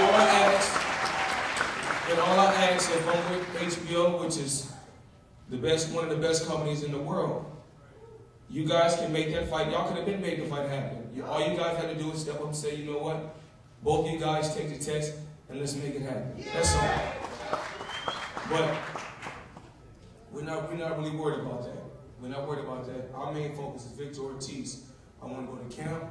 all I ask, if I'm with HBO, which is one of the best companies in the world, you guys can make that fight. Y'all could have been made the fight happen. All you guys had to do is step up and say, you know what? Both of you guys take the test and let's make it happen. That's all. But we're not really worried about that. We're not worried about that. Our main focus is Victor Ortiz. I want to go to camp,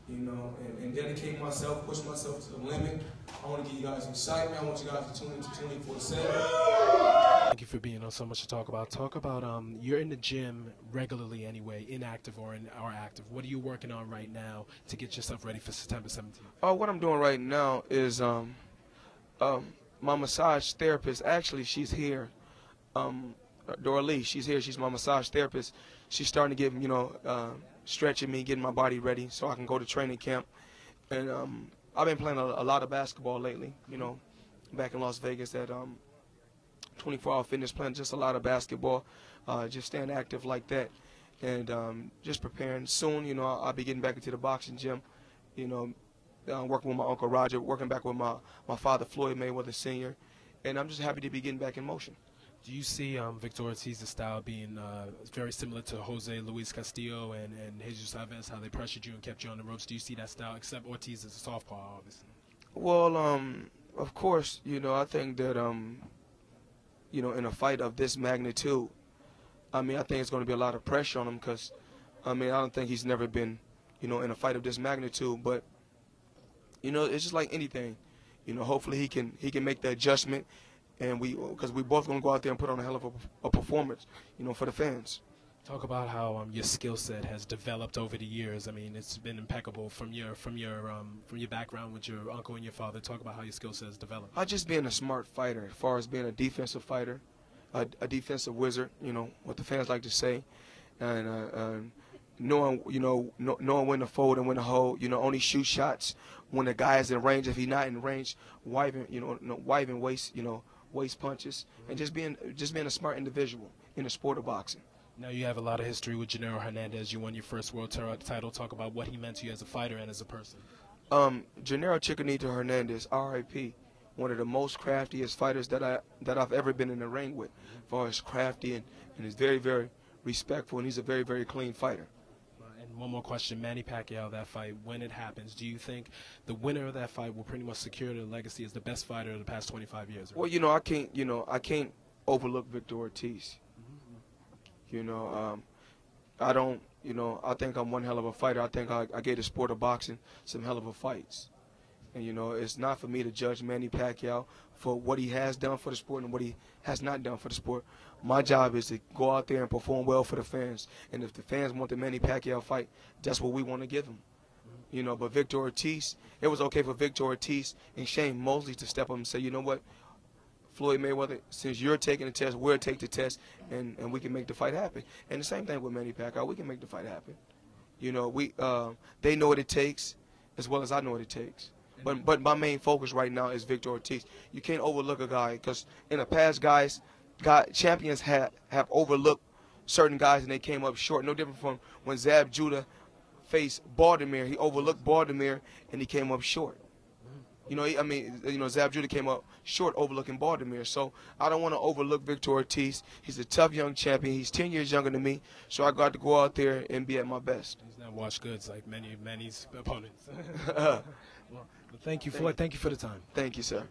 you know, and dedicate myself, push myself to the limit. I want to give you guys excitement. I want you guys to tune into 24/7. Thank you for being on So Much to Talk About. Talk about, you're in the gym regularly anyway, inactive or active. What are you working on right now to get yourself ready for September 17th? What I'm doing right now is my massage therapist. Actually, she's here. Dora Lee, she's here. She's my massage therapist. She's starting to get, you know, stretching me, getting my body ready so I can go to training camp. And I've been playing a lot of basketball lately, you know, back in Las Vegas at 24-hour fitness, playing just a lot of basketball, just staying active like that. And just preparing. Soon, you know, I'll be getting back into the boxing gym, you know, working with my Uncle Roger, working back with my father, Floyd Mayweather Sr. And I'm just happy to be getting back in motion. Do you see Victor Ortiz's style being very similar to Jose Luis Castillo and Jesus Chavez, how they pressured you and kept you on the ropes? Do you see that style, except Ortiz is a southpaw, obviously? Well, of course, you know, I think that, you know, in a fight of this magnitude, I mean, I think it's going to be a lot of pressure on him because, I mean, I don't think he's never been, you know, in a fight of this magnitude. But, you know, it's just like anything. You know, hopefully he can make the adjustment. And because we both gonna go out there and put on a hell of a performance, you know, for the fans. Talk about how your skill set has developed over the years. I mean, it's been impeccable from your background with your uncle and your father. Talk about how your skill set has developed. Just being a smart fighter, as far as being a defensive fighter, a defensive wizard, you know, what the fans like to say, and knowing, you know, knowing when to fold and when to hold. You know, only shoot shots when the guy is in range. If he's not in range, wiving waist, you know. Waist punches, and just being a smart individual in the sport of boxing. Now you have a lot of history with Gennaro Hernandez. You won your first world title. Talk about what he meant to you as a fighter and as a person. Gennaro Chicanito Hernandez, R.I.P., one of the most craftiest fighters that I've ever been in the ring with. As far as crafty and he's very, very respectful, and he's a very, very clean fighter. And one more question, Manny Pacquiao, that fight, when it happens, do you think the winner of that fight will pretty much secure the legacy as the best fighter of the past 25 years? Right? Well, you know, I can't overlook Victor Ortiz. You know, I don't, you know, I think I'm one hell of a fighter. I think I gave the sport of boxing some hell of a fights. And, you know, it's not for me to judge Manny Pacquiao for what he has done for the sport and what he has not done for the sport. My job is to go out there and perform well for the fans. And if the fans want the Manny Pacquiao fight, that's what we want to give them. You know, but Victor Ortiz, it was okay for Victor Ortiz and Shane Mosley to step up and say, you know what, Floyd Mayweather, since you're taking the test, we'll take the test, and we can make the fight happen. And the same thing with Manny Pacquiao, we can make the fight happen. You know, they know what it takes as well as I know what it takes. But my main focus right now is Victor Ortiz. You can't overlook a guy because in the past, champions have overlooked certain guys and they came up short. No different from when Zab Judah faced Baltimore. He overlooked Baltimore and he came up short. You know, I mean, you know, Zab Judah came up short overlooking Baltimore. So I don't want to overlook Victor Ortiz. He's a tough young champion. He's 10 years younger than me. So I got to go out there and be at my best. He's not washed goods like many's opponents. Well, thank you, Floyd. Thank you for the time. Thank you, sir.